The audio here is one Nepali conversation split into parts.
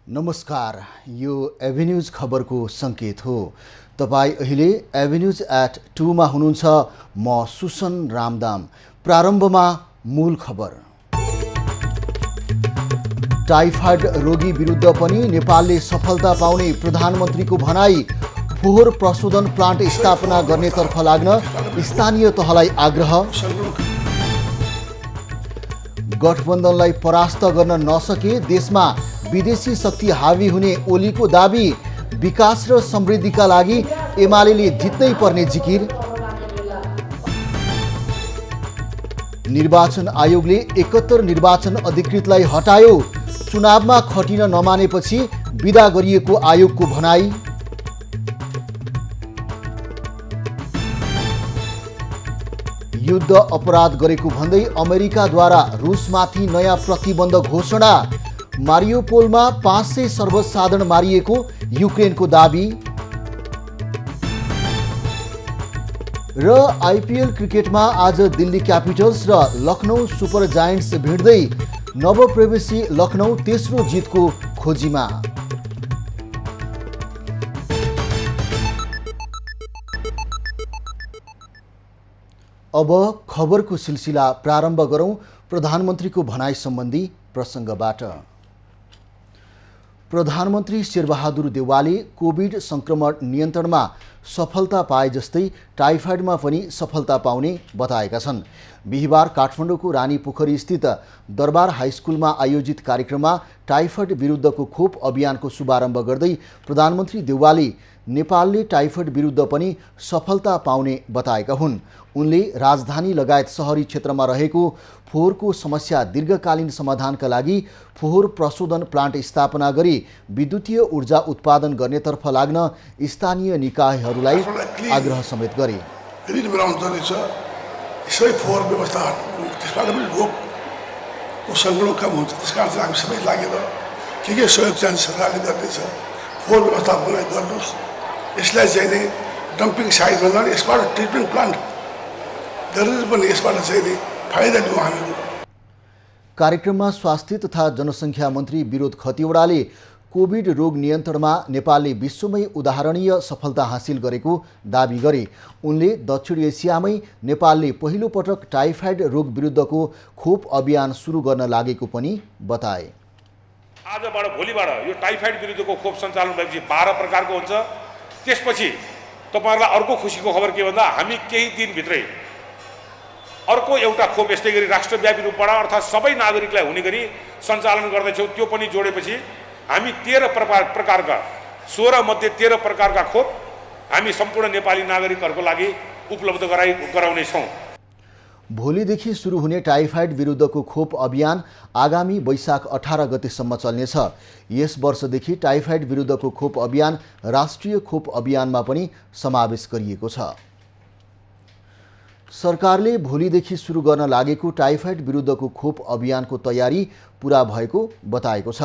नमस्कार, यो एभेन्यूज खबरको सङ्केत हो। तपाईँ अहिले एभेन्यूज@2 मा हुनुहुन्छ। म सुसन रामदाम। प्रारम्भमा मूल खबर। टाइफाइड रोगी विरुद्ध पनि नेपालले सफलता पाउने प्रधानमन्त्रीको भनाई। फोहोर प्रशोधन प्लान्ट स्थापना गर्नेतर्फ लाग्न स्थानीय तहलाई आग्रह। गठबन्धनलाई परास्त गर्न नसके देशमा विदेशी शक्ति हावी हुने ओलीको दाबी। विकास र समृद्धिका लागि एमालेले जित्नै पर्ने जिकिर। निर्वाचन आयोगले 71 निर्वाचन अधिकृतलाई हटायो। चुनावमा खटिन नमानेपछि बिदा गरिएको आयोगको भनाई। युद्ध अपराध गरेको भन्दै अमेरिकाद्वारा रुसमाथि नयाँ प्रतिबन्ध घोषणा। मारियोपोलमा 500 सर्वसाधारण मारिएको युक्रेनको दाबी। र आइपिएल क्रिकेटमा आज दिल्ली क्यापिटल्स र लखनऊ सुपर जायन्ट्स भिड्दै नवप्रवेशी लखनऊ तेस्रो जितको खोजीमा। अब खबरको सिलसिला प्रारम्भ गरौँ प्रधानमन्त्रीको भनाई सम्बन्धी प्रसङ्गबाट। प्रधानमन्त्री शेरबहादुर देउवाले कोभिड सङ्क्रमण नियन्त्रणमा सफलता पाए जस्तै टाइफाइडमा पनि सफलता पाउने बताएका छन्। बिहिबार काठमाडौँको रानीपोखरी स्थित दरबार हाइस्कुलमा आयोजित कार्यक्रममा टाइफाइड विरुद्धको खोप अभियानको शुभारम्भ गर्दै प्रधानमन्त्री देउवाले नेपालले टाइफाइड विरुद्ध पनि सफलता पाउने बताएका हुन्। उनले राजधानी लगायत सहरी क्षेत्रमा रहेको फोहोरको समस्या दीर्घकालीन समाधानका लागि फोहोर प्रशोधन प्लान्ट स्थापना गरी विद्युतीय ऊर्जा उत्पादन गर्नेतर्फ लाग्न स्थानीय निकायहरूलाई आग्रह समेत गरे। सबै फोहोर व्यवस्था त्यसबाट पनि रोगको सङ्क्रमण कम हुन्छ। त्यस कारण चाहिँ हामी सबै लागेर के सहयोग चाहिन्छ सरकारले गर्दैछ। फोहोर व्यवस्थापनलाई गर्नुहोस्। यसलाई चाहिँ नै डम्पिङ साइट भन्दा यसबाट ट्रिटमेन्ट प्लान्ट गरेर पनि यसबाट चाहिँ नै फाइदा लिउँ हामीहरू। कार्यक्रममा स्वास्थ्य तथा जनसङ्ख्या मन्त्री विनोद खतिवडाले कोभिड रोग नियन्त्रणमा नेपालले विश्वमै उदाहरणीय सफलता हासिल गरेको दाबी गरे। उनले दक्षिण एसियामै नेपालले पहिलो पटक टाइफाइड रोग विरुद्धको खोप अभियान सुरु गर्न लागेको पनि बताए। आजबाट भोलिबाट यो टाइफाइड विरुद्धको खोप सञ्चालन भएपछि 12 प्रकारको हुन्छ। त्यसपछि तपाईहरुलाई अर्को खुसीको खबर के भन्दा हामी केही दिनभित्रै अर्को एउटा खोप यस्तै गरी राष्ट्रव्यापी रूपबाट अर्थात् सबै नागरिकलाई हुने गरी सञ्चालन गर्दैछौँ। त्यो पनि जोडेपछि हामी 13 प्रकारका 16 मध्ये 13 प्रकारका खोप हामी सम्पूर्ण नेपाली नागरिकहरूको लागि उपलब्ध गराउनेछौँ। भोलिदेखि सुरु हुने टाइफाइड विरुद्धको खोप अभियान आगामी वैशाख 18 गतेसम्म चल्नेछ। यस वर्षदेखि टाइफाइड विरुद्धको खोप अभियान राष्ट्रिय खोप अभियानमा पनि समावेश गरिएको छ। सरकारले भोलिदेखि सुरु गर्न लागेको टाइफाइड विरुद्धको खोप अभियानको तयारी पूरा भएको बताएको छ।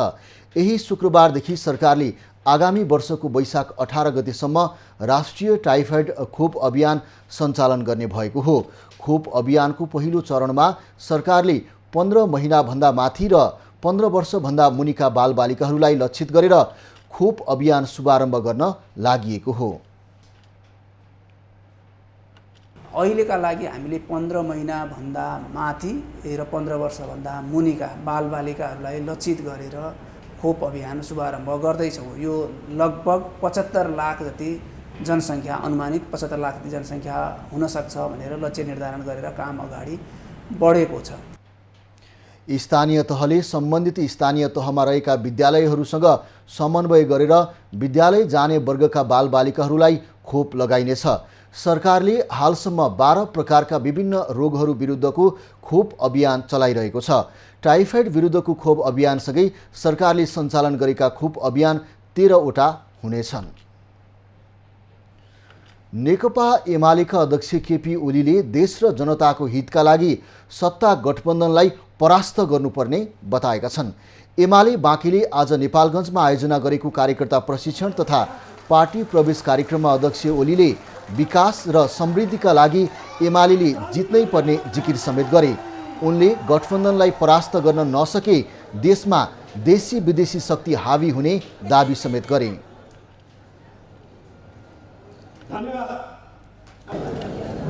यही शुक्रबारदेखि सरकारले आगामी वर्षको वैशाख 18 गतेसम्म राष्ट्रिय टाइफाइड खोप अभियान सञ्चालन गर्ने भएको हो। खोप अभियानको पहिलो चरणमा सरकारले 15 महिनाभन्दा माथि र 15 वर्षभन्दा मुनिका बालबालिकाहरूलाई लक्षित गरेर खोप अभियान शुभारम्भ गर्न लागिएको हो। अहिलेका लागि हामीले 15 महिनाभन्दा माथि र 15 वर्षभन्दा मुनिका बालबालिकाहरूलाई लक्षित गरेर खोप अभियान शुभारम्भ गर्दैछौँ। यो लगभग 75 लाख जति जनसङ्ख्या, अनुमानित 75 लाख जति जनसङ्ख्या हुनसक्छ भनेर लक्ष्य निर्धारण गरेर काम अगाडि बढेको छ। स्थानीय तहले सम्बन्धित स्थानीय तहमा रहेका विद्यालयहरूसँग समन्वय गरेर विद्यालय जाने वर्गका बालबालिकाहरूलाई खोप लगाइनेछ। सरकारले हालसम्म 12 प्रकारका विभिन्न रोगहरू विरुद्धको खोप अभियान चलाइरहेको छ। टाइफाइड विरुद्धको खोप अभियानसँगै सरकारले सञ्चालन गरेका खोप अभियान 13 वटा हुनेछन्। नेकपा एमालेका अध्यक्ष केपी ओलीले देश र जनताको हितका लागि सत्ता गठबन्धनलाई परास्त गर्नुपर्ने बताएका छन्। एमाले बाँकीले आज नेपालगञ्जमा आयोजना गरेको कार्यकर्ता प्रशिक्षण तथा पार्टी प्रवेश कार्यक्रममा अध्यक्ष ओलीले विकास र समृद्धिका लागि एमाले जित्नै पर्ने जिकिर समेत गरे। उनले गठबन्धनलाई परास्त गर्न नसके देशमा देशी विदेशी शक्ति हावी हुने दाबी समेत गरे।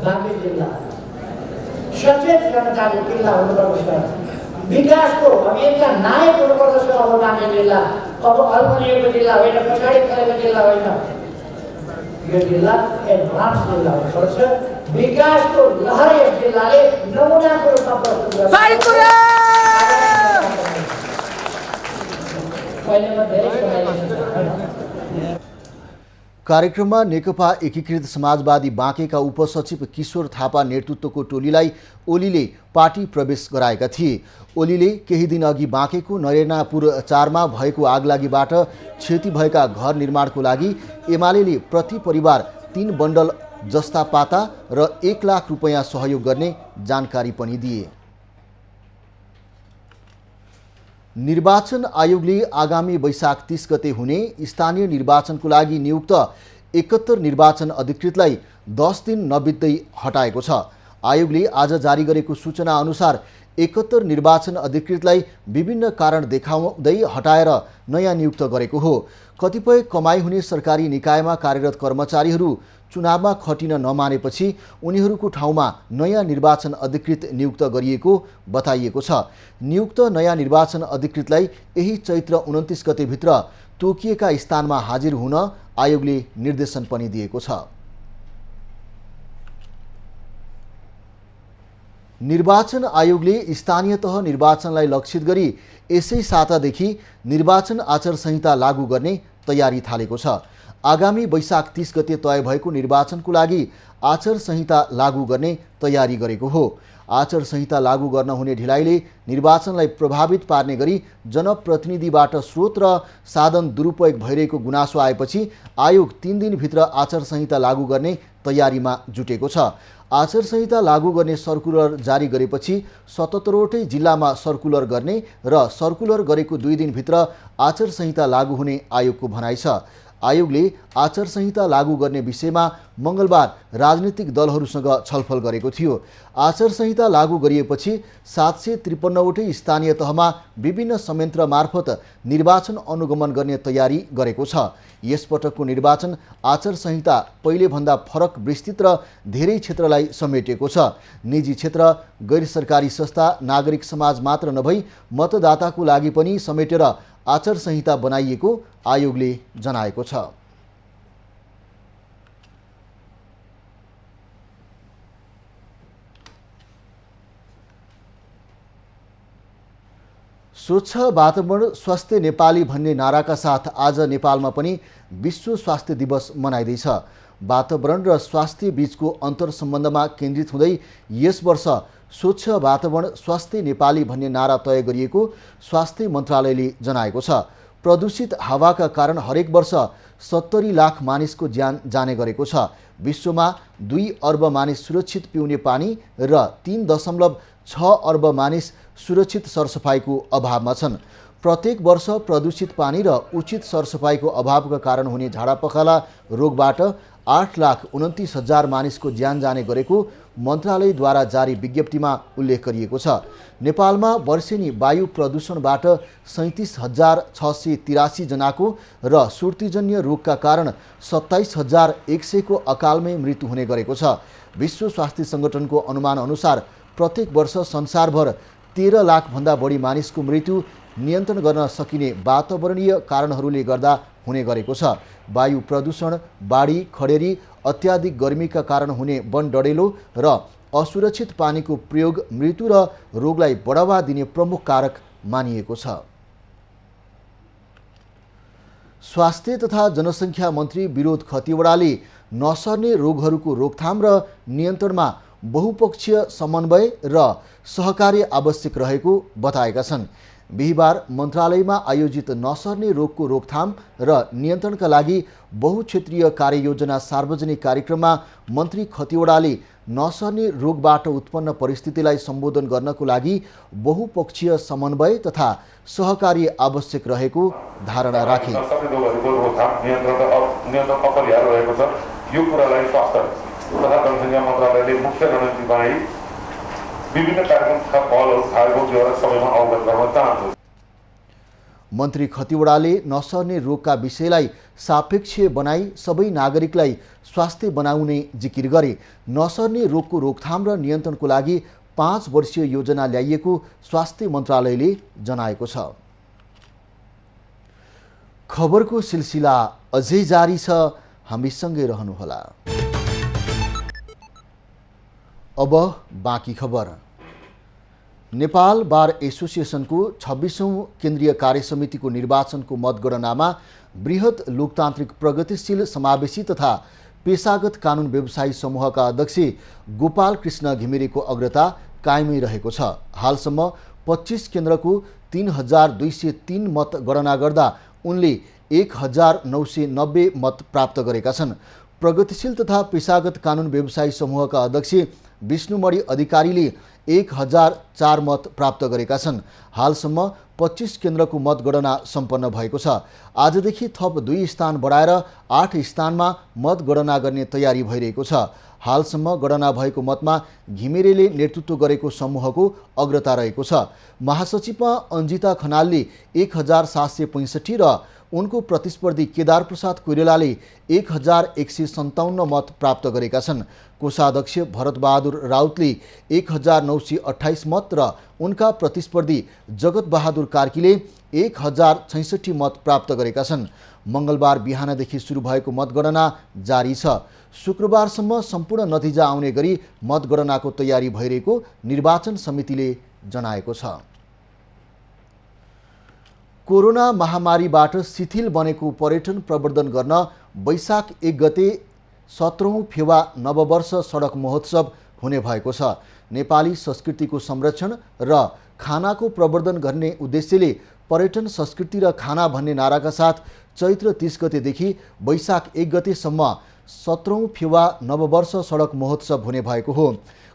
बाँके जिल्ला सचेत जनताको जिल्ला हुनुपर्दछ। विकासको अब यसका नायक हुनुपर्दछ। अब बाँके जिल्ला अब अल्पनिएको जिल्ला होइन, पछाडि परेको जिल्ला होइन, यो जिल्ला एडभान्स जिल्ला हुनुपर्छ। विकासको लहर यस जिल्लाले नमुनाको रूपमा प्रस्तुत गर्छ। पहिलेमा धेरै समय कार्यक्रममा नेकपा एकीकृत समाजवादी बाँकेका उपसचिव किशोर थापा नेतृत्वको टोलीलाई ओलीले पार्टी प्रवेश गराएका थिए। ओलीले केही दिन अघि बाँकेको नरेनापुर 4 मा भएको आगलागीबाट क्षति भएका घर निर्माणको लागि एमाले प्रति परिवार 3 बन्डल जस्ता पाता र 1 लाख रुपैयाँ सहयोग गर्ने जानकारी पनि दिए। निर्वाचन आयोगले आगामी वैशाख 30 गते हुने स्थानीय निर्वाचनको लागि नियुक्त 71 निर्वाचन अधिकृतलाई 10 दिन नबित्दै हटाएको छ। आयोगले आज जारी गरेको सूचना अनुसार 71 निर्वाचन अधिकृतलाई विभिन्न कारण देखाउँदै हटाएर नयाँ नियुक्त गरेको हो। कतिपय कमाई हुने सरकारी निकायमा कार्यरत कर्मचारीहरू चुनावमा खटिन नमानेपछि उनीहरूको ठाउँमा नयाँ निर्वाचन अधिकृत नियुक्त गरिएको बताइएको छ। नियुक्त नयाँ निर्वाचन अधिकृतलाई यही चैत्र 29 गतेभित्र तोकिएका स्थानमा हाजिर हुन आयोगले निर्देशन पनि दिएको छ। निर्वाचन आयोगले स्थानीय तह निर्वाचनलाई लक्षित गरी यसै सातादेखि निर्वाचन आचार संहिता लागू गर्ने तयारी थालेको छ। आगामी वैशाख 30 गते तय भएको निर्वाचनको लागि आचार संहिता लागू गर्ने तयारी गरेको हो। आचार संहिता लागू गर्न हुने ढिलाइले निर्वाचनलाई प्रभावित पार्ने गरी जनप्रतिनिधिबाट स्रोत र साधन दुरुपयोग भइरहेको गुनासो आएपछि आयोग 3 दिनभित्र आचार संहिता लागू गर्ने तयारीमा जुटेको छ। आचार संहिता लागू गर्ने सर्कुलर जारी गरेपछि 77वटै जिल्लामा सर्कुलर गर्ने र सर्कुलर गरेको 2 दिनभित्र आचार संहिता लागू हुने आयोगको भनाइ छ। आयोगले आचार संहिता लागू गर्ने विषयमा मंगलबार राजनीतिक दलहरूसँग छलफल गरेको थियो। आचार संहिता लागू गरिएपछि 753वटै स्थानीय तहमा विभिन्न संयन्त्र मार्फत निर्वाचन अनुगमन गर्ने तयारी गरेको छ। यसपटकको निर्वाचन आचार संहिता पहिलेभन्दा फरक विस्तृत र धेरै क्षेत्रलाई समेटेको छ। निजी क्षेत्र, गैर सरकारी संस्था, नागरिक समाज मात्र नभई मतदाताको लागि पनि समेटेर आचार संहिता बनाइएको आयोगले जनाएको छ। स्वच्छ वातावरण स्वस्थ नेपाली भन्ने नाराका साथ आज नेपालमा पनि विश्व स्वास्थ्य दिवस मनाइँदैछ। वातावरण र स्वास्थ्य बीचको अन्तर सम्बन्धमा केन्द्रित हुँदै यस वर्ष स्वच्छ वातावरण स्वस्थ नेपाली भन्ने नारा तय गरिएको स्वास्थ्य मन्त्रालयले जनाएको छ। प्रदूषित हावाका कारण हरेक वर्ष 70 लाख मानिसको ज्यान जाने गरेको छ। विश्वमा 2 अर्ब मानिस सुरक्षित पिउने पानी र 3.6 अर्ब मानिस सुरक्षित सरसफाइको अभावमा छन्। प्रत्येक वर्ष प्रदूषित पानी र उचित सरसफाइको अभावका कारण हुने झाडापखाला रोगबाट 8,29,000 मानिसको ज्यान जाने गरेको मन्त्रालयद्वारा जारी विज्ञप्तिमा उल्लेख गरिएको छ। नेपालमा वर्षेनी वायु प्रदूषणबाट 37,683 जनाको र सुर्तीजन्य रोगका कारण 27,100 को अकालमै मृत्यु हुने गरेको छ। विश्व स्वास्थ्य संगठनको अनुमान अनुसार प्रत्येक वर्ष संसारभर 13 लाख भन्दा बढी मानिसको मृत्यु नियन्त्रण गर्न सकिने वातावरणीय कारणहरूले गर्दा हुने गरेको छ। वायु प्रदूषण, बाढी, खडेरी, अत्याधिक गर्मीका कारण हुने वन डढेलो र असुरक्षित पानीको प्रयोग मृत्यु र रोगलाई बढावा दिने प्रमुख कारक मानिएको छ। स्वास्थ्य तथा जनसङ्ख्या मन्त्री विनोद खतिवडाले नसर्ने रोगहरूको रोकथाम र नियन्त्रणमा बहुपक्षीय समन्वय र सहकार्य आवश्यक रहेको बताएका छन्। बिहिबार मन्त्रालयमा आयोजित नसर्ने रोगको रोकथाम र नियन्त्रणका लागि बहुक्षेत्रीय कार्ययोजना सार्वजनिक कार्यक्रममा मन्त्री खतिवडाले नसर्ने रोगबाट उत्पन्न परिस्थितिलाई सम्बोधन गर्नको लागि बहुपक्षीय समन्वय तथा सहकारी आवश्यक रहेको धारणा राखे। नसर्ने रोगहरूको रोकथाम नियन्त्रण अपरिहार्य रहेको छ। यो कुरालाई स्वास्थ्य तथा जनसङ्ख्या मन्त्रालयले मुख्य रणनीति बनाई विभिन्न कार्यक्रम तथा पहलहरू थालेको विवरण सबैमा अवगत गराउन चाहन्छु। मन्त्री खतिवडाले नसर्ने रोगका विषयलाई सापेक्ष बनाई सबै नागरिकलाई स्वास्थ्य बनाउने जिकिर गरे। नसर्ने रोगको रोकथाम र नियन्त्रणको लागि 5 वर्षीय योजना ल्याइएको स्वास्थ्य मन्त्रालयले जनाएको छ। खबरको सिलसिला अझै जारी छ, हामीसँगै रहनुहोला। अब बाँकी खबर। नेपाल बार एसोसिएसनको 26औं केन्द्रीय कार्यसमितिको निर्वाचनको मतगणनामा बृहत लोकतान्त्रिक प्रगतिशील समावेशी तथा पेशागत कानुन व्यवसायी समूहका अध्यक्ष गोपाल कृष्ण घिमिरेको अग्रता कायमै रहेको छ। हालसम्म 25 केन्द्रको 3203 मत गणना गर्दा उनले 1990 मत प्राप्त गरेका छन्। प्रगतिशील तथा पेशागत कानुन व्यवसायी समूहका अध्यक्ष विष्णुमणि अधिकारीले 1004 मत प्राप्त गरेका छन्। हालसम्म 25 केन्द्रको मतगणना सम्पन्न भएको छ। आजदेखि थप 2 स्थान बढाएर 8 स्थानमा मतगणना गर्ने तयारी भइरहेको छ। हालसम्म गणना भएको मतमा घिमिरेले नेतृत्व गरेको समूहको अग्रता रहेको छ। महासचिवमा अन्जिता खनालले 1765 र उनको प्रतिस्पर्धी केदार प्रसाद कोइरालाले 1157 मत प्राप्त गरेका छन्। कोषाध्यक्ष भरतबहादुर राउतले 1928 मत र उनका प्रतिस्पर्धी जगतबहादुर कार्कीले 1066 मत प्राप्त गरेका छन्। मङ्गलबार बिहानदेखि सुरु भएको मतगणना जारी छ। शुक्रबारसम्म सम्पूर्ण नतिजा आउने गरी मतगणनाको तयारी भइरहेको निर्वाचन समितिले जनाएको छ। कोरोना महामारीबाट शिथिल बनेको पर्यटन प्रवर्धन गर्न वैशाख 1 गते 17औं फेवा नववर्ष सडक महोत्सव हुने भएको छ। नेपाली संस्कृतिको संरक्षण र खानाको प्रवर्धन गर्ने उद्देश्यले पर्यटन संस्कृति र खाना भन्ने नाराका साथ चैत्र 30 गतेदेखि वैशाख 1 गतेसम्म 17औं फेवा नववर्ष सडक महोत्सव हुने भएको हो।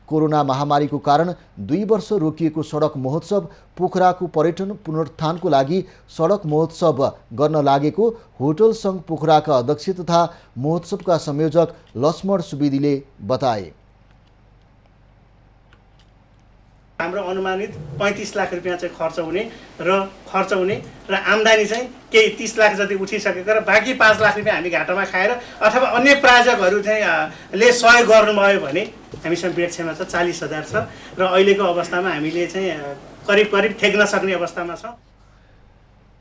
कोरोना महामारीको कारण 2 वर्ष रोकिएको सडक महोत्सव पोखराको पर्यटन पुनरुत्थानको लागि सडक महोत्सव गर्न लागेको होटल सङ्घ पोखराका अध्यक्ष तथा महोत्सवका संयोजक लक्ष्मण सुवेदीले बताए। हाम्रो अनुमानित 35 लाख रुपियाँ चाहिँ खर्च हुने र आम्दानी चाहिँ केही 30 लाख जति उठिसकेको र बाँकी 5 लाख रुपियाँ हामी घाटामा खाएर अथवा अन्य प्रायोजकहरू चाहिँ ले सहयोग गर्नुभयो भने हामीसँग बेड क्षमता छ 40,000 छ र अहिलेको अवस्थामा हामीले चाहिँ करिब ठेक्न सक्ने अवस्थामा छौँ।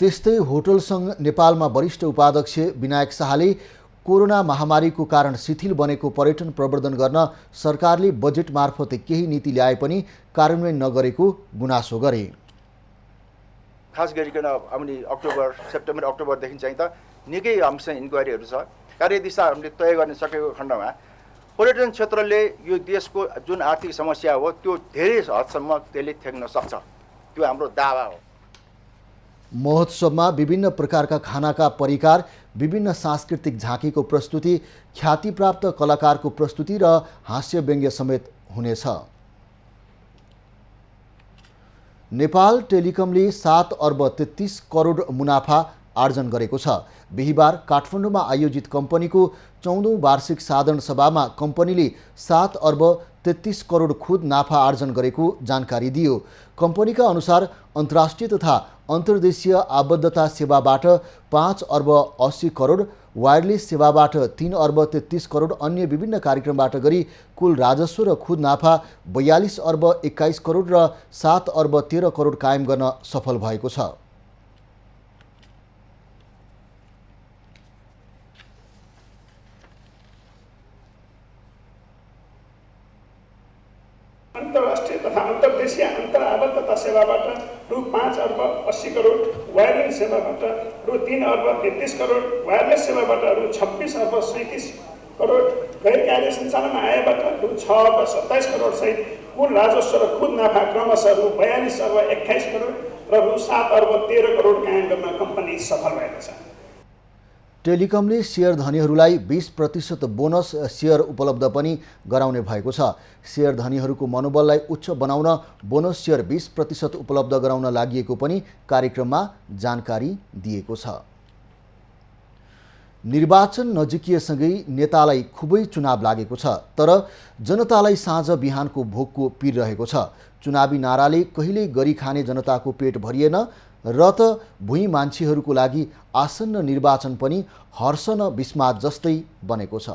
त्यस्तै होटल सङ्घ नेपालमा वरिष्ठ उपाध्यक्ष विनायक शाहले कोरोना महामारीको कारण शिथिल बनेको पर्यटन प्रवर्धन गर्न सरकारले बजेट मार्फत केही नीति ल्याए पनि कार्यान्वयन नगरेको गुनासो गरे। खास गरिकन आउने सेप्टेम्बर अक्टोबरदेखि चाहिँ त निकै हामीसँग इन्क्वायरीहरू छ। कार्यदिशा हामीले तय गर्न सकेको खण्डमा पर्यटन क्षेत्रले यो देशको जुन आर्थिक समस्या हो त्यो धेरै हदसम्म त्यसले थ्याक्न सक्छ, त्यो हाम्रो दावा हो। महोत्सवमा विभिन्न प्रकारका खानाका परिकार, विभिन्न सांस्कृतिक झाँकीको प्रस्तुति, ख्यातिप्राप्त कलाकारको प्रस्तुति र हास्य व्यङ्ग्य समेत हुनेछ। नेपाल टेलिकमले 7 अर्ब 33 करोड मुनाफा आर्जन गरेको छ। बिहिबार काठमाडौँमा आयोजित कम्पनीको 14औं वार्षिक साधारण सभामा कम्पनीले 7 अर्ब 33 करोड खुद नाफा आर्जन गरेको जानकारी दियो। कम्पनीका अनुसार अन्तर्राष्ट्रिय तथा अन्तर्देशीय आबद्धता सेवाबाट 5 अर्ब 80 करोड, वायरलेस सेवाबाट 3 अर्ब 33 करोड, अन्य विभिन्न कार्यक्रमबाट गरी कुल राजस्व र खुद नाफा 42 अर्ब 21 करोड र 7 अर्ब 13 करोड कायम गर्न सफल भएको छ। अन्तर्राष्ट्रिय तथा अन्तर्देशीय आबद्धता सेवाबाट रु 5 अर्ब 80 करोड, वायरलेस सेवाबाट रु 3 अर्ब 33 करोड, वायरलेस सेवाबाट रु 26 अर्ब 37 करोड, गैर कार्य सञ्चालन आयबाट रु 6 अर्ब 27 करोड सहित कुल राजस्व र खुद नाफा क्रमशः रु 42 अर्ब 28 करोड र रु 7 अर्ब 13 करोड कायम गर्न कम्पनी सफल भएको छ। टेलिकमले सेयर धनीहरूलाई 20% बोनस सेयर उपलब्ध पनि गराउने भएको छ। सेयर धनीहरूको मनोबललाई उच्च बनाउन बोनस सेयर 20% उपलब्ध गराउन लागि पनि कार्यक्रममा जानकारी दिएको छ। निर्वाचन नजिकिएसँगै नेतालाई खुबै चुनाव लागेको छ, तर जनतालाई साँझ बिहानको भोकको पीर रहेको छ। चुनावी नाराले कहिल्यै गरी खाने जनताको पेट भरिएन र त भुइँ मान्छेहरूको लागि आसन्न निर्वाचन पनि हर्ष न विस्मात जस्तै बनेको छ।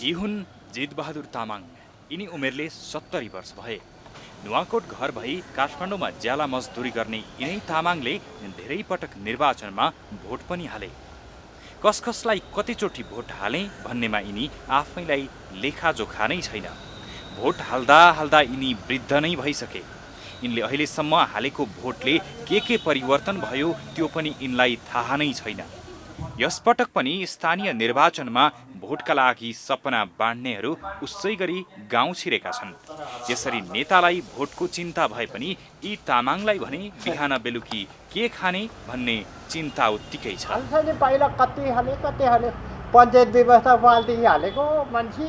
यी हुन् जितबहादुर तामाङ। यिनी उमेरले 70 वर्ष भए। नुवाकोट घर भई काठमाडौँमा ज्याला मजदुरी गर्ने यिनै तामाङले धेरै पटक निर्वाचनमा भोट पनि हाले। कसकसलाई कतिचोटि भोट हाले भन्नेमा यिनी आफैलाई लेखाजोखा नै छैन। भोट हाल्दा हाल्दा यिनी वृद्ध नै भइसके। यिनले अहिलेसम्म हालेको भोटले के परिवर्तन भयो त्यो पनि यिनलाई थाहा नै छैन। यसपटक पनि स्थानीय निर्वाचनमा भोटका लागि सपना बाँड्नेहरू उसै गरी गाउँ छिरेका छन्। यसरी नेतालाई भोटको चिन्ता भए पनि यी तामाङलाई भने बिहान बेलुकी के खाने भन्ने चिन्ता उत्तिकै छ। पहिला कति हाले पञ्चायत व्यवस्था पाल्टी हालेको मान्छे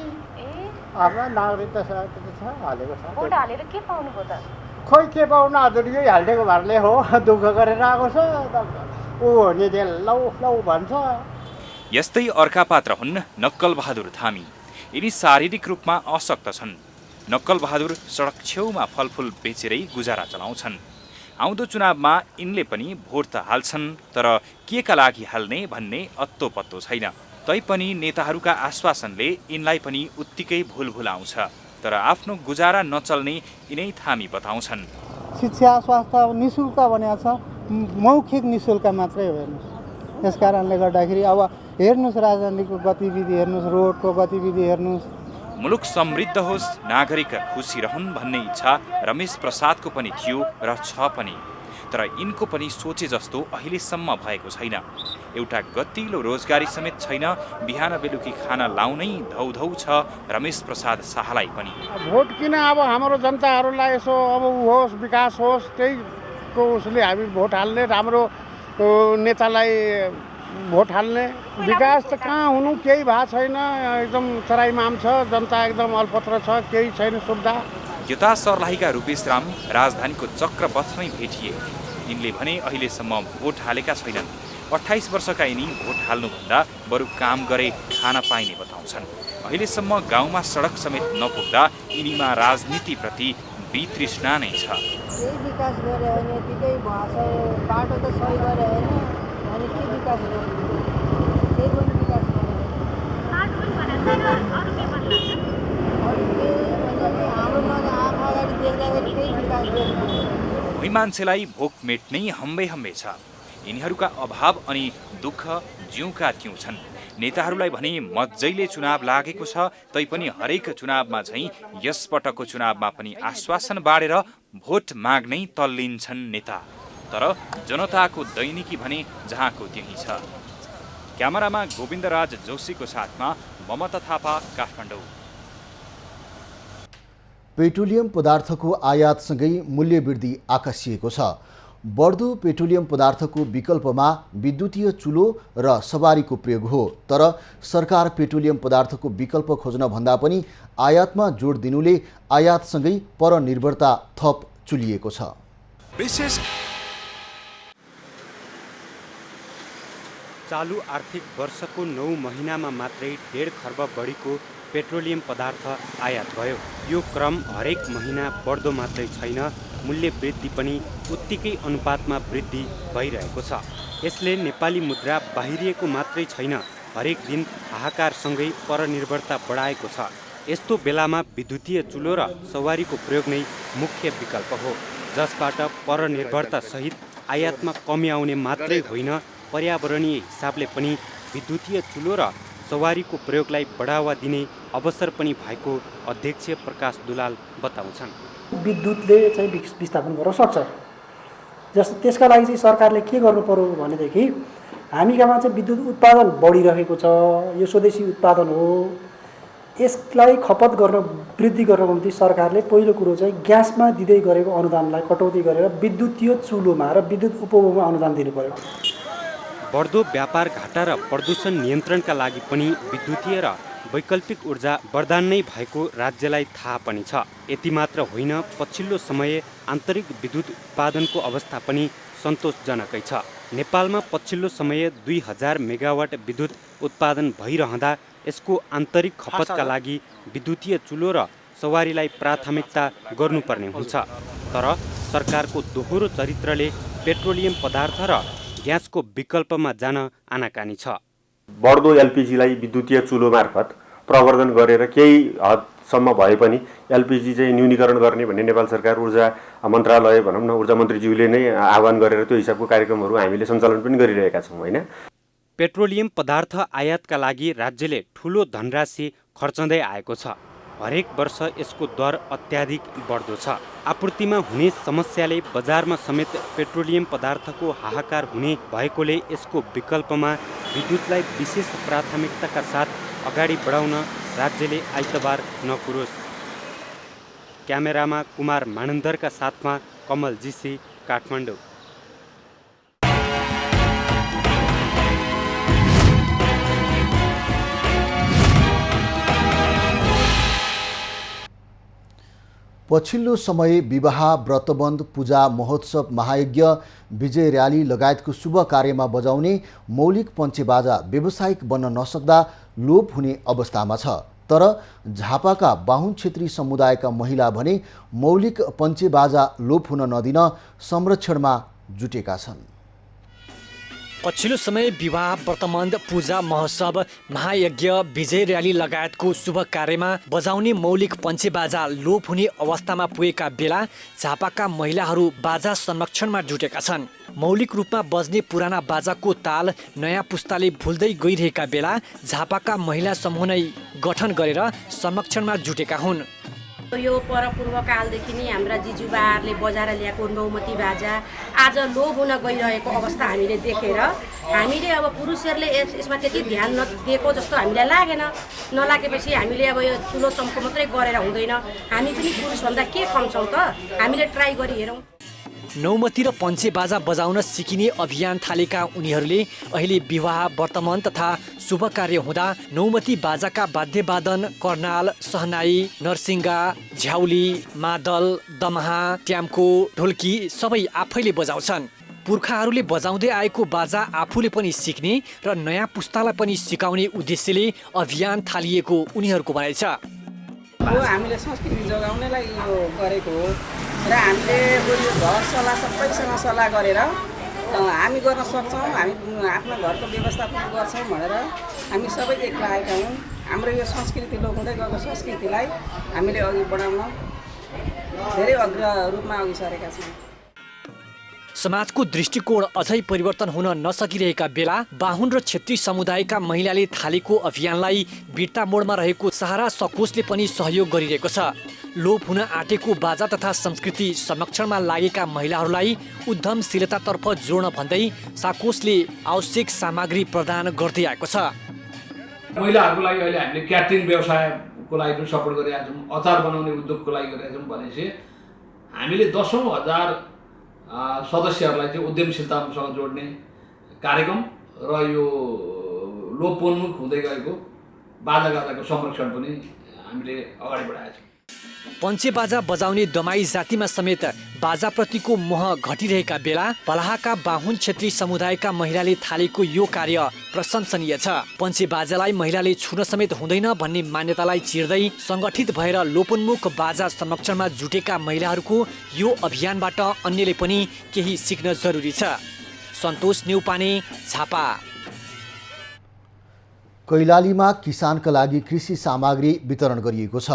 अब नागरिकता छ हालेको छ। भोट हालेर के पाउनु भयो त? खोइ के पाउनु, हजुर यही हालिदिएको भरले हो। दुःख गरेर आएको छ ऊ नि लौ लौ भन्छ। यस्तै अर्का पात्र हुन् नक्कल बहादुर थामी। यिनी शारीरिक रूपमा अशक्त छन्। नक्कल बहादुर सडक छेउमा फलफुल बेचेरै गुजारा चलाउँछन्। आउँदो चुनावमा यिनले पनि भोट त हाल्छन्, तर केका लागि हाल्ने भन्ने अत्तो पत्तो छैन। तैपनि नेताहरूका आश्वासनले यिनलाई पनि उत्तिकै भुलभुल आउँछ। तर आफ्नो गुजारा नचल्ने यिनै थामी बताउँछन्। शिक्षा स्वास्थ्य निःशुल्क भनेको छ, मौखिक निःशुल्क मात्रै हो। हेर्नुहोस्, यस कारणले गर्दाखेरि अब हेर्नुहोस् राजनीतिको गतिविधि हेर्नुहोस्, रोडको गतिविधि हेर्नुहोस्। मुलुक समृद्ध होस्, नागरिक खुसी रहन् भन्ने इच्छा रमेश प्रसादको पनि थियो र छ पनि। तर यिनको पनि सोचे जस्तो अहिलेसम्म भएको छैन। एउटा गतिलो रोजगारी समेत छैन। बिहान बेलुकी खाना लाउनै धौधौ छ रमेश प्रसाद शाहलाई पनि। भोट किन अब हाम्रो जनताहरूलाई यसो अब होस्, विकास होस्, त्यही को उसले हामी भोट हाल्ने, राम्रो नेतालाई भोट हाल्ने। विकास त कहाँ हुनु, केही भएको छैन। एकदम चराइमाम छ, जनता एकदम अल्पत्र छ, केही छैन सुविधा। यता सर्लाहीका रूपेश राम राजधानीको चक्रपथमै भेटिए। यिनले भने अहिलेसम्म भोट हालेका छैनन्। 28 वर्षका यिनी भोट हाल्नुभन्दा बरु काम गरे खान पाइने बताउँछन्। अहिलेसम्म गाउँमा सडक समेत नपुग्दा यिनीमा राजनीतिप्रति वितृष्णा नै छ। केही विकास गरे होइन, त्यही भाषा बाटो त सही गरे होइन, अनि के विकास गर्नु? केही पनि विकास गरेन। भुइँ मान्छेलाई भोक मेट्नै हम्बे हम्बे छ। यिनीहरूका अभाव अनि दुःख जिउका त्यौँ छन्। नेताहरूलाई भने मजैले चुनाव लागेको छ, तैपनि हरेक चुनावमा झैँ यसपटकको चुनावमा पनि आश्वासन बाँडेर भोट माग्नै तल्लिन्छन् नेता। तर जनताको दैनिकी भने जहाँको त्यही छ। क्यामेरामा गोविन्दराज जोशीको साथमा ममता थापा, काठमाडौँ। पेट्रोलियम पदार्थको आयातसँगै मूल्य वृद्धि आकाशिएको छ। बढ्दो पेट्रोलियम पदार्थको विकल्पमा विद्युतीय चुलो र सवारीको प्रयोग हो। तर सरकार पेट्रोलियम पदार्थको विकल्प खोज्न भन्दा पनि आयातमा जोड दिनुले आयातसँगै परनिर्भरता थप चुलिएको छ। विशेष चालु आर्थिक वर्षको 9 महिनामा मात्रै 1.5 खर्ब बढीको पेट्रोलियम पदार्थ आयात भयो। यो क्रम हरेक महिना बढ्दो मात्रै छैन, मूल्य वृद्धि पनि उत्तिकै अनुपातमा वृद्धि भइरहेको छ। यसले नेपाली मुद्रा बाहिरिएको मात्रै छैन, हरेक दिन हाहाकारसँगै परनिर्भरता बढाएको छ। यस्तो बेलामा विद्युतीय चुलो र सवारीको प्रयोग नै मुख्य विकल्प हो, जसबाट परनिर्भरता सहित आयातमा कमी आउने मात्रै होइन, पर्यावरणीय हिसाबले पनि विद्युतीय चुलो र सवारीको प्रयोगलाई बढावा दिने अवसर पनि भएको अध्यक्ष प्रकाश दुलाल बताउँछन्। विद्युतले चाहिँ विस्थापन गर्न सक्छ। जस्तो त्यसका लागि चाहिँ सरकारले के गर्नु पर्यो भनेदेखि हामी कहाँ चाहिँ विद्युत उत्पादन बढिरहेको छ, यो स्वदेशी उत्पादन हो, यसलाई खपत गर्न वृद्धि गर्नको निम्ति सरकारले पहिलो कुरो चाहिँ ग्यासमा दिँदै गरेको अनुदानलाई कटौती गरेर विद्युतीय चुलोमा र विद्युत उपभोगमा अनुदान दिनु पर्यो। बढ्दो व्यापार घाटा र प्रदूषण नियन्त्रणका लागि पनि विद्युतीय र वैकल्पिक ऊर्जा वरदान नै भएको राज्यलाई थाहा पनि छ। यति मात्र होइन, पछिल्लो समय आन्तरिक विद्युत उत्पादनको अवस्था पनि सन्तोषजनकै छ। नेपालमा पछिल्लो समय 2000 मेगावाट विद्युत उत्पादन भइरहँदा यसको आन्तरिक खपतका लागि विद्युतीय चुलो र सवारीलाई प्राथमिकता गर्नुपर्ने हुन्छ। तर सरकारको दोहोरो चरित्रले पेट्रोलियम पदार्थ र ग्यासको विकल्पमा जान आनाकानी छ। बढ्दो एलपिजीलाई विद्युतीय चुलो मार्फत प्रवर्धन गरेर केही हदसम्म भए पनि एलपिजी चाहिँ न्यूनीकरण गर्ने भन्ने नेपाल सरकार ऊर्जा मन्त्रालय भनौँ न ऊर्जा मन्त्रीज्यूले नै आह्वान गरेर त्यो हिसाबको कार्यक्रमहरू हामीले सञ्चालन पनि गरिरहेका छौँ होइन। पेट्रोलियम पदार्थ आयातका लागि राज्यले ठुलो धनराशि खर्चँदै आएको छ। हरेक वर्ष यसको दर अत्याधिक बढ्दो छ। आपूर्तिमा हुने समस्याले बजारमा समेत पेट्रोलियम पदार्थको हाहाकार हुने भएकोले यसको विकल्पमा विद्युतलाई विशेष प्राथमिकताका साथ अगाडि बढाउन राज्यले आइतबार नकुरोस्। क्यामेरामा कुमार मानन्दरका साथमा कमल जीसी, काठमाडौँ। पछिल्लो समय विवाह, व्रतबन्ध, पूजा, महोत्सव, महायज्ञ, विजय र्याली लगायतको शुभ कार्यमा बजाउने मौलिक पञ्चेबाजा व्यावसायिक बन्न नसक्दा लोप हुने अवस्थामा छ। तर झापाका बाहुन क्षेत्री समुदायका महिला भने मौलिक पञ्चेबाजा लोप हुन नदिन संरक्षणमा जुटेका छन्। पछिल्लो समय विवाह, व्रतबन्ध, पूजा, महोत्सव, महायज्ञ, विजय र्याली लगायतको शुभ कार्यमा बजाउने मौलिक पञ्चेबाजा लोप हुने अवस्थामा पुगेका बेला झापाका महिलाहरू बाजा संरक्षणमा जुटेका छन्। मौलिक रूपमा बज्ने पुराना बाजाको ताल नयाँ पुस्ताले भुल्दै गइरहेका बेला झापाका महिला समूह नै गठन गरेर संरक्षणमा जुटेका हुन्। यो परपूर्व कालदेखि नै हाम्रा जिजुबाहरूले बजाएर ल्याएको नौमती बाजा आज लोप हुन गइरहेको अवस्था हामीले देखेर हामीले अब पुरुषहरूले यसमा त्यति ध्यान नदिएको जस्तो हामीलाई लागेन। नलागेपछि हामीले अब यो चुलो चम्को मात्रै गरेर हुँदैन, हामी पनि पुरुषभन्दा के कम छौँ त, हामीले ट्राई गरी हेरौँ। नौमती र पञ्चेबाजा बजाउन सिकिने अभियान थालेका उनीहरूले अहिले विवाह, वर्तमान तथा शुभ कार्य हुँदा नौमती बाजाका वाद्यवादन कर्नाल, सहनाई, नरसिंगा, झ्याउली, मादल, दमहा, ट्याम्को, ढोल्की सबै आफैले बजाउँछन्। पुर्खाहरूले बजाउँदै आएको बाजा आफूले पनि सिक्ने र नयाँ पुस्तालाई पनि सिकाउने उद्देश्यले अभियान थालिएको उनीहरूको भनाइ छ। यो हामीले संस्कृति जोगाउनलाई यो गरेको हो र हामीले यो घर सल्लाह सबैसँग सल्लाह गरेर हामी गर्न सक्छौँ, हामी आफ्नो घरको व्यवस्थापन गर्छौँ भनेर हामी सबै एक लागेका हौँ। हाम्रो यो संस्कृति लोप हुँदै गएको संस्कृतिलाई हामीले अघि बढाउन धेरै अग्र रूपमा अघि सरेका छौँ। समाजको दृष्टिकोण अझै परिवर्तन हुन नसकिरहेका बेला बाहुन र क्षेत्री समुदायका महिलाले थालेको अभियानलाई बिर्ता मोडमा रहेको सहारा सकोसले पनि सहयोग गरिरहेको छ। लोप हुन आँटेको बाजा तथा संस्कृति संरक्षणमा लागेका महिलाहरूलाई उद्यमशीलतातर्फ जोड्न भन्दै साकोसले आवश्यक सामग्री प्रदान गर्दै आएको छ। महिलाहरूको लागि अहिले हामीले क्याटरिङ व्यवसायको लागि पनि सपोर्ट गरिरहेका छौँ, अचार बनाउने उद्योगको लागि गरिरहेका छौँ। भनेपछि हामीले 10,000 सदस्यहरूलाई चाहिँ उद्यमशीलतासँग जोड्ने कार्यक्रम र यो लोपोन्मुख हुँदै गएको बाजागाजाको संरक्षण पनि हामीले अगाडि बढाएका छौँ। पञ्चेबाजा बजाउने दमाई जातिमा समेत बाजाप्रतिको मोह घटिरहेका बेला पलाहाका बाहुन क्षेत्री समुदायका महिलाले थालेको यो कार्य प्रशंसनीय छ। पञ्चेबाजालाई महिलाले छुन समेत हुँदैन भन्ने मान्यतालाई चिर्दै सङ्गठित भएर लोपोन्मुख बाजा संरक्षणमा जुटेका महिलाहरूको यो अभियानबाट अन्यले पनि केही सिक्न जरुरी छ। सन्तोष न्यौपाने, झापा। कैलालीमा किसानका लागि कृषि सामग्री वितरण गरिएको छ।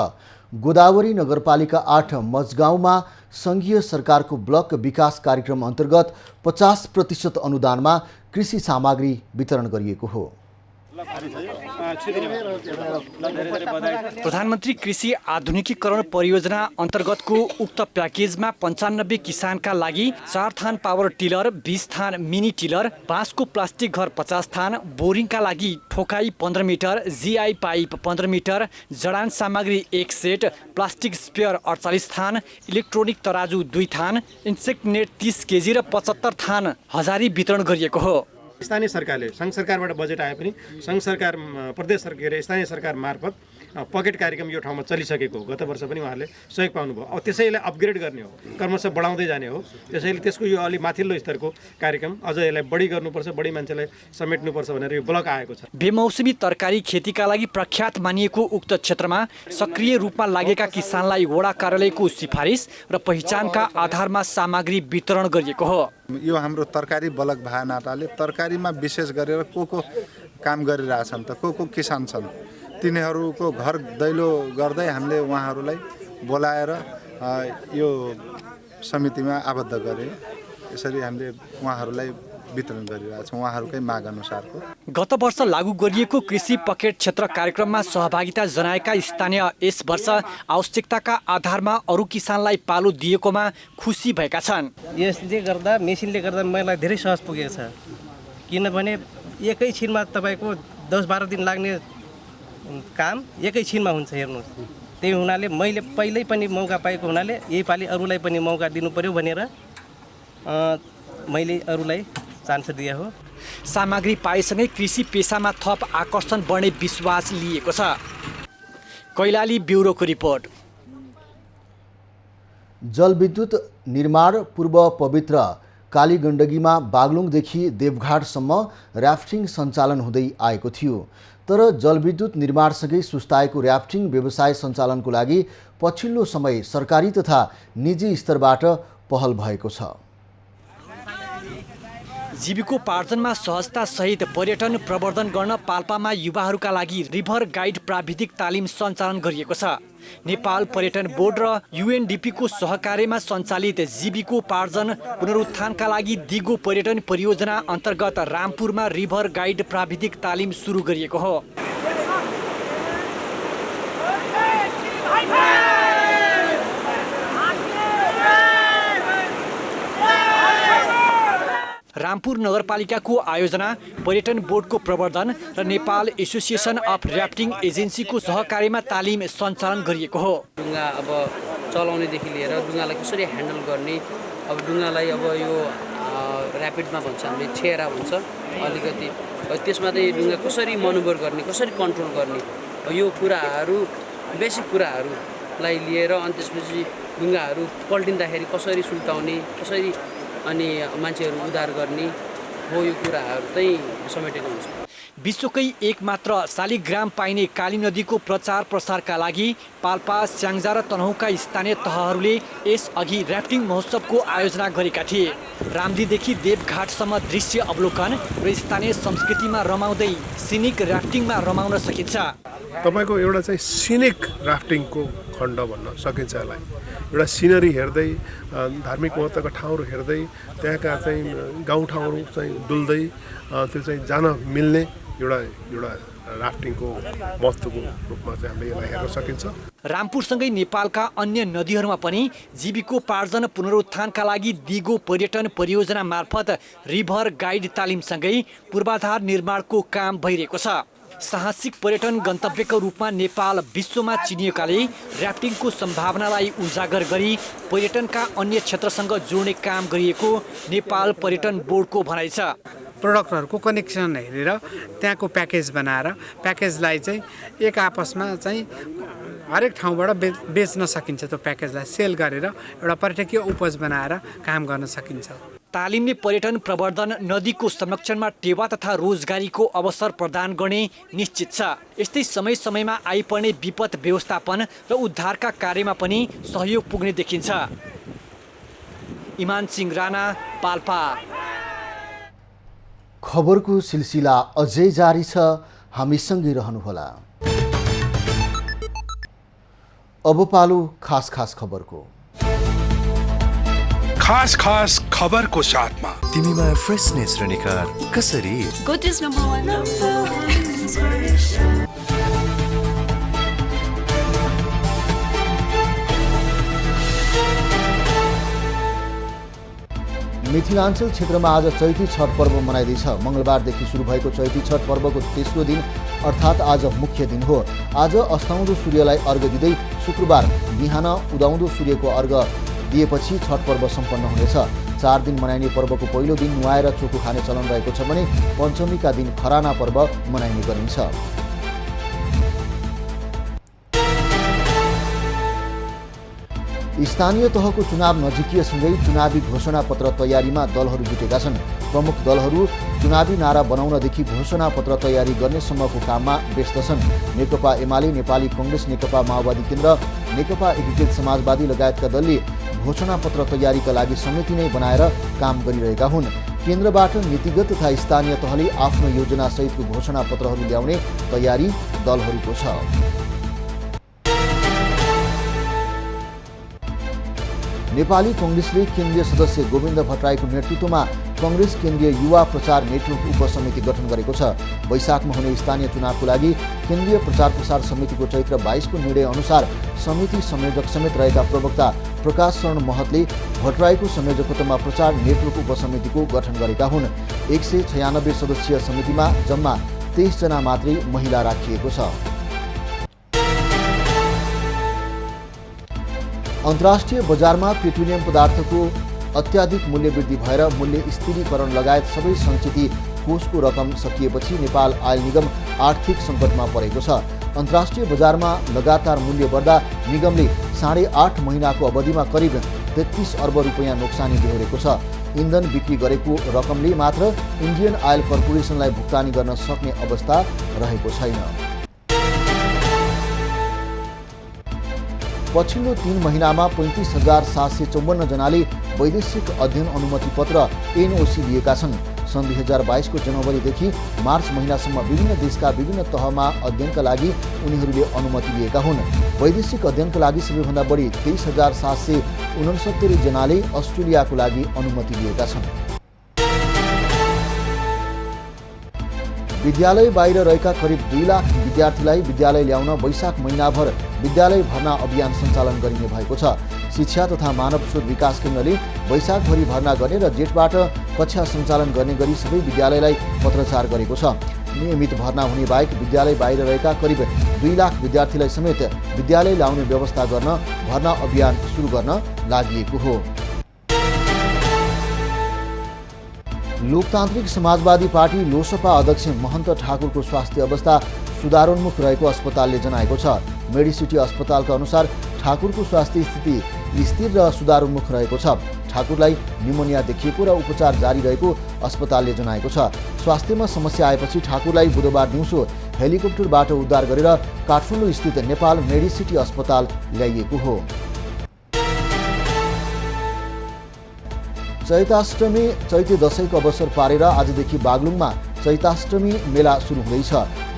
गोदावरी नगरपालिका 8 मजगाउँमा सङ्घीय सरकारको ब्लक विकास कार्यक्रम अन्तर्गत 50% अनुदानमा कृषि सामग्री वितरण गरिएको हो। प्रधानमन्त्री कृषि आधुनिकीकरण परियोजना अन्तर्गतको उक्त प्याकेजमा 95 किसानका लागि 4 थान पावर टिलर, 20 थान मिनी टिलर, बाँसको प्लास्टिक घर 50 थान, बोरिङका लागि ठोकाई 15 मिटर, जीआई पाइप 15 मिटर, जडान सामग्री 1 सेट, प्लास्टिक स्पेयर 48 थान, इलेक्ट्रोनिक तराजु 2 थान, इन्सेक्ट नेट 30 केजी र 75 थान हजारी वितरण गरिएको हो। स्थानीय सरकारले सङ्घ सरकारबाट बजेट आए पनि सङ्घ सरकार प्रदेश सरकार स्थानीय सरकार मार्फत पकेट कार्यक्रम यो ठाउँमा चलिसकेको हो। गत वर्ष पनि उहाँहरूले सहयोग पाउनुभयो। अब त्यसैलाई अपग्रेड गर्ने हो, क्रमशः बढाउँदै जाने हो। त्यसैले त्यसको यो अलि माथिल्लो स्तरको कार्यक्रम अझ यसलाई बढी गर्नुपर्छ, बढी मान्छेलाई समेट्नुपर्छ भनेर यो ब्लक आएको छ। बेमौसमी तरकारी खेतीका लागि प्रख्यात मानिएको उक्त क्षेत्रमा सक्रिय रूपमा लागेका किसानलाई वडा कार्यालयको सिफारिस र पहिचानका आधारमा सामग्री वितरण गरिएको हो। यो हाम्रो तरकारी ब्लक भए नाताले तरकारीमा विशेष गरेर को काम गरिरहेछन् त को किसान छन् तिनीहरूको घर दैलो गर्दै हामीले उहाँहरूलाई बोलाएर यो समितिमा आबद्ध गरे। यसरी हामीले उहाँहरूलाई वितरण गरिरहेका छौँ उहाँहरूकै माग अनुसारको। गत वर्ष लागू गरिएको कृषि पकेट क्षेत्र कार्यक्रममा सहभागिता जनाएका स्थानीय यस वर्ष आवश्यकताका आधारमा अरू किसानलाई पालो दिएकोमा खुसी भएका छन्। यसले गर्दा मेसिनले गर्दा मलाई धेरै सहज पुगेको छ, किनभने एकैछिनमा तपाईँको 10-12 दिन लाग्ने काम एकैछिनमा हुन्छ। हेर्नुहोस्, त्यही हुनाले मैले पहिल्यै पनि मौका पाएको हुनाले यही पालि अरूलाई पनि मौका दिनु पर्यो भनेर मैले अरूलाई चान्स दिए हो। सामग्री पाएसँगै कृषि पेसामा थप आकर्षण बढ्ने विश्वास लिएको छ। कैलाली ब्युरोको रिपोर्ट। जलविद्युत निर्माण पूर्व पवित्र कालीगण्डकीमा बागलुङदेखि देवघाटसम्म र्याफ्टिङ सञ्चालन हुँदै आएको थियो। तर जलविद्युत निर्माणसँगै सुस्ताएको र्याफ्टिङ व्यवसाय सञ्चालनको लागि पछिल्लो समय सरकारी तथा निजी स्तरबाट पहल भएको छ। जीविकोपार्जनमा सहजता सहित पर्यटन प्रवर्धन गर्न पाल्पामा युवाहरूका लागि रिभर गाइड प्राविधिक तालिम सञ्चालन गरिएको छ। नेपाल पर्यटन बोर्ड र युएनडिपीको सहकार्यमा सञ्चालित जीविकोपार्जन पुनरुत्थानका लागि दिगो पर्यटन परियोजना अन्तर्गत रामपुरमा रिभर गाइड प्राविधिक तालिम सुरु गरिएको हो। रामपुर नगरपालिकाको आयोजना, पर्यटन बोर्डको प्रवर्धन र नेपाल एसोसिएसन अफ र्याफ्टिङ एजेन्सीको सहकार्यमा तालिम सञ्चालन गरिएको हो। डुङ्गा अब चलाउनेदेखि लिएर डुङ्गालाई कसरी ह्यान्डल गर्ने, अब डुङ्गालाई अब यो ऱ्यापिडमा भन्छ हामीले छेरा भन्छ अलिकति, त्यसमा चाहिँ डुङ्गा कसरी मनुभर गर्ने, कसरी कन्ट्रोल गर्ने, यो कुराहरू बेसिक कुराहरूलाई लिएर अनि त्यसपछि डुङ्गाहरू पल्टिँदाखेरि कसरी सुल्टाउने, कसरी अनि मान्छेहरू उद्धार गर्ने हो, यो कुराहरू चाहिँ समेटेको हुन्छ। विश्वकै एकमात्र शालिग्राम पाइने काली नदीको प्रचार प्रसारका लागि पाल्पा, स्याङ्जा र तनहुँका स्थानीय तहहरूले यसअघि र्याफ्टिङ महोत्सवको आयोजना गरेका थिए। रामदीदेखि देवघाटसम्म दृश्य अवलोकन र स्थानीय संस्कृतिमा रमाउँदै सिनिक र्याफ्टिङमा रमाउन सकिन्छ। तपाईँको एउटा चाहिँ सिनिक र्याफ्टिङको खण्ड भन्न सकिन्छ यसलाई। एउटा सिनरी हेर्दै, धार्मिक महत्त्वका ठाउँहरू हेर्दै, त्यहाँका चाहिँ गाउँठाउँहरू चाहिँ डुल्दै त्यो चाहिँ जान मिल्ने एउटा राफ्टिङको महत्त्वको रूपमा चाहिँ हामीले यसलाई हेर्न सकिन्छ। रामपुरसँगै नेपालका अन्य नदीहरूमा पनि जीविकोपार्जन पुनरुत्थानका लागि दिगो पर्यटन परियोजना मार्फत रिभर गाइड तालिमसँगै पूर्वाधार निर्माणको काम भइरहेको छ। साहसिक पर्यटन गन्तव्यको रूपमा नेपाल विश्वमा चिनिएकाले र्याफ्टिङको सम्भावनालाई उजागर गरी पर्यटनका अन्य क्षेत्रसँग जोड्ने काम गरिएको नेपाल पर्यटन बोर्डको भनाइ छ। प्रोडक्टहरूको कनेक्सन हेरेर त्यहाँको प्याकेज बनाएर प्याकेजलाई चाहिँ एक आपसमा चाहिँ हरेक ठाउँबाट बेच्न सकिन्छ। त्यो प्याकेजलाई सेल गरेर एउटा पर्यटकीय उपज बनाएर काम गर्न सकिन्छ। तालिमले पर्यटन प्रवर्धन, नदीको संरक्षणमा टेवा तथा रोजगारीको अवसर प्रदान गर्ने निश्चित छ। यस्तै समय समयमा आइपर्ने विपद व्यवस्थापन र उद्धारका कार्यमा पनि सहयोग पुग्ने देखिन्छ। इमान सिंह राणा, पाल्पा। खबरको सिलसिला अझै जारी छ, हामीसँगै रहनुहोला। अब पालो खास खबरको। खास खबरको साथमा तिमीमा फ्रेशनेस र निखार कसरी? Good is number one. Mithilanchal क्षेत्रमा आज चैती छठ पर्व मनाइँदैछ। मङ्गलबारदेखि सुरु भएको चैती छठ पर्वको तेस्रो दिन अर्थात् आज मुख्य दिन हो। आज अस्ताउँदो सूर्यलाई अर्घ दिँदै शुक्रबार बिहान उदाउँदो सूर्यको अर्घ दिएपछि छठ पर्व सम्पन्न हुनेछ। 4 दिन मनाइने पर्वको पहिलो दिन नुहाएर चोखो खाने चलन रहेको छ भने पञ्चमीका दिन खराना पर्व मनाइने गरिन्छ। स्थानीय तहको चुनाव नजिकिएसँगै चुनावी घोषणापत्र तयारीमा दलहरू जुटेका छन्। प्रमुख दलहरू चुनावी नारा बनाउनदेखि घोषणापत्र तयारी गर्नेसम्मको काममा व्यस्त छन्। नेकपा एमाले, नेपाली कङ्ग्रेस, नेकपा माओवादी केन्द्र, नेकपा एकीकृत समाजवादी लगायतका दलले घोषणापत्र तयारीका लागि समिति नै बनाएर काम गरिरहेका हुन्। केन्द्रबाट नीतिगत तथा स्थानीय तहले आफ्नो योजनासहितको घोषणापत्रहरू ल्याउने तयारी दलहरूको छ। नेपाली कङ्ग्रेसले केन्द्रीय सदस्य गोविन्द भट्टराईको नेतृत्वमा कङ्ग्रेस केन्द्रीय युवा प्रचार नेटवर्क उपसमिति गठन गरेको छ। वैशाखमा हुने स्थानीय चुनावको लागि केन्द्रीय प्रचार प्रसार समितिको चैत्र 22 को निर्णय अनुसार समिति संयोजक समेत रहेका प्रवक्ता प्रकाश शरण महतले भट्टराईको संयोजकत्वमा प्रचार नेटवर्क उपसमितिको गठन गरेका हुन्। 196 सदस्यीय समितिमा जम्मा 23 जना मात्रै महिला राखिएको छ। अन्तर्राष्ट्रिय बजारमा पेट्रोलियम पदार्थको अत्याधिक मूल्य वृद्धि भएर मूल्य स्थिरीकरण लगायत सबै सञ्चित कोषको रकम सकिएपछि नेपाल आयल निगम आर्थिक सङ्कटमा परेको छ। अन्तर्राष्ट्रिय बजारमा लगातार मूल्य बढ्दा निगमले 8.5 महिनाको अवधिमा करिब 33 अर्ब रुपियाँ नोक्सानी बेहोरेको छ। इन्धन बिक्री गरेको रकमले मात्र इन्डियन आयल कर्पोरेसनलाई भुक्तानी गर्न सक्ने अवस्था रहेको छैन। पछिल्लो 3 महिनामा 35,754 जनाले वैदेशिक अध्ययन अनुमति पत्र एनओसी लिएका छन्। सन् 2022 को जनवरीदेखि मार्च महिनासम्म विभिन्न देशका विभिन्न तहमा अध्ययनका लागि उनीहरूले अनुमति लिएका हुन्। वैदेशिक अध्ययनका लागि सबैभन्दा बढी 23,769 जनाले अस्ट्रेलियाको लागि अनुमति लिएका छन्। विद्यालय बाहिर रहेका करिब 2 लाख विद्यार्थीलाई विद्यालय ल्याउन वैशाख महिनाभर विद्यालय भर्ना अभियान सञ्चालन गरिने भएको छ। शिक्षा तथा मानव स्रोत विकास केन्द्रले वैशाखभरि भर्ना गर्ने र जेठबाट कक्षा सञ्चालन गर्ने गरी सबै विद्यालयलाई पत्रचार गरेको छ। नियमित भर्ना हुने बाहेक विद्यालय बाहिर रहेका करिब 2 लाख विद्यार्थीलाई समेत विद्यालय ल्याउने व्यवस्था गर्न भर्ना अभियान सुरु गर्न लागि हो। लोकतान्त्रिक समाजवादी पार्टी लोसपा अध्यक्ष महन्त ठाकुरको स्वास्थ्य अवस्था सुधारोन्मुख रहेको अस्पतालले जनाएको छ। मेडिसिटी अस्पतालका अनुसार ठाकुरको स्वास्थ्य स्थिति स्थिर र सुधारोन्मुख रहेको छ। ठाकुरलाई न्युमोनिया देखिएको र उपचार जारी रहेको अस्पतालले जनाएको छ। स्वास्थ्यमा समस्या आएपछि ठाकुरलाई बुधबार दिउँसो हेलिकप्टरबाट उद्धार गरेर काठमाडौँ स्थित नेपाल मेडिसिटी अस्पताल ल्याइएको हो। चैताष्टमी चैते दशैंको अवसर पारेर आजदेखि बागलुङमा चैताष्टमी मेला सुरु हुँदैछ।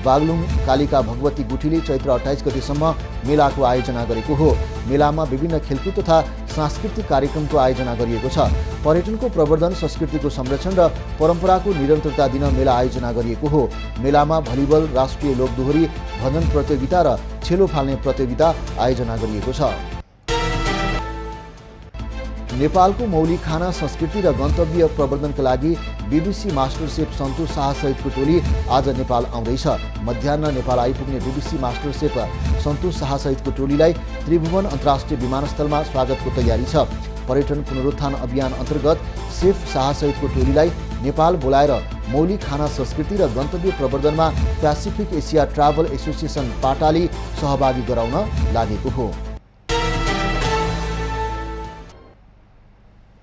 बागलुङ कालिका भगवती गुठीले चैत्र 28 गतेसम्म मेलाको आयोजना गरेको हो। मेलामा विभिन्न खेलकुद तथा सांस्कृतिक कार्यक्रमको आयोजना गरिएको छ। पर्यटनको प्रवर्धन, संस्कृतिको संरक्षण र परम्पराको निरन्तरता दिन मेला आयोजना गरिएको हो। मेलामा भलिबल, राष्ट्रिय लोकदोहोरी, भजन प्रतियोगिता र छेलो फाल्ने प्रतियोगिता आयोजना गरिएको छ। नेपालको मौलिक खाना, संस्कृति र गन्तव्य प्रवर्धनका लागि बीबीसी मास्टर सेफ सन्तोष शाह सहितको टोली आज नेपाल आउँदैछ। मध्याह्न नेपाल आइपुग्ने बीबीसी मास्टर सेफ सन्तोष शाह सहितको टोलीलाई त्रिभुवन अन्तर्राष्ट्रिय विमानस्थलमा स्वागतको तयारी छ। पर्यटन पुनरुत्थान अभियान अन्तर्गत सेफ शाह सहितको टोलीलाई नेपाल बोलाएर मौलिक खाना, संस्कृति र गन्तव्य प्रवर्धनमा पेसिफिक एसिया ट्राभल एसोसिएसन पाटाले सहभागी गराउन लागेको हो।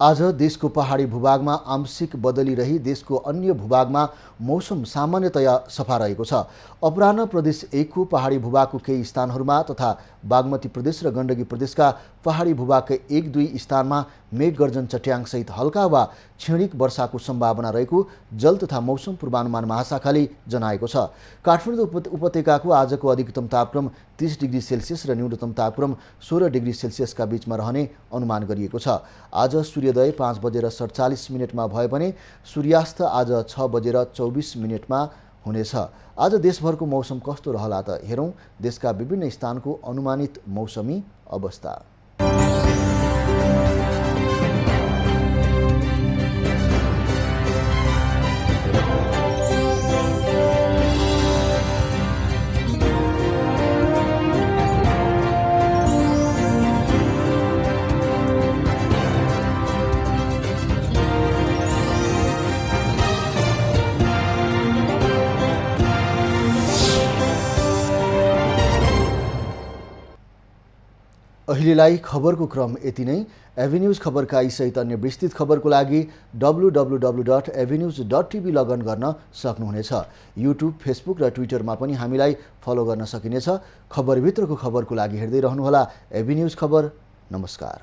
आज देशको पहाडी भूभागमा आंशिक बदली रही देशको अन्य भूभागमा मौसम सामान्यतया सफा रहेको छ। अपराह्न प्रदेश 1 को पहाडी भूभागको केही स्थानहरूमा तथा बागमती प्रदेश र गण्डकी प्रदेशका पहाडी भूभागका 1-2 स्थानमा मेघ गर्जन चट्याङसहित हल्का वा क्षणिक वर्षाको सम्भावना रहेको जल तथा मौसम पूर्वानुमान महाशाखाले जनाएको छ। काठमाडौँ उपत्यकाको आजको अधिकतम तापक्रम 30 डिग्री सेल्सियस र न्यूनतम तापक्रम 16 डिग्री सेल्सियसका बीचमा रहने अनुमान गरिएको छ। आज सूर्योदय 5 बजेर 47 मिनटमा भए भने सूर्यास्त आज 6 बजेर 24 मिनटमा हुनेछ। आज देशभरको मौसम कस्तो रहला त हेरौँ देशका विभिन्न स्थानको अनुमानित मौसमी अवस्था। अहिलेलाई खबरको क्रम यति नै। एभेन्यूज खबरका यी सहित अन्य विस्तृत खबरको लागि www.avenews.tv लगइन गर्न सक्नुहुनेछ। युट्युब, फेसबुक र ट्विटरमा पनि हामीलाई फलो गर्न सकिनेछ। खबरभित्रको खबरको लागि हेर्दै रहनुहोला एभेन्यूज खबर। नमस्कार।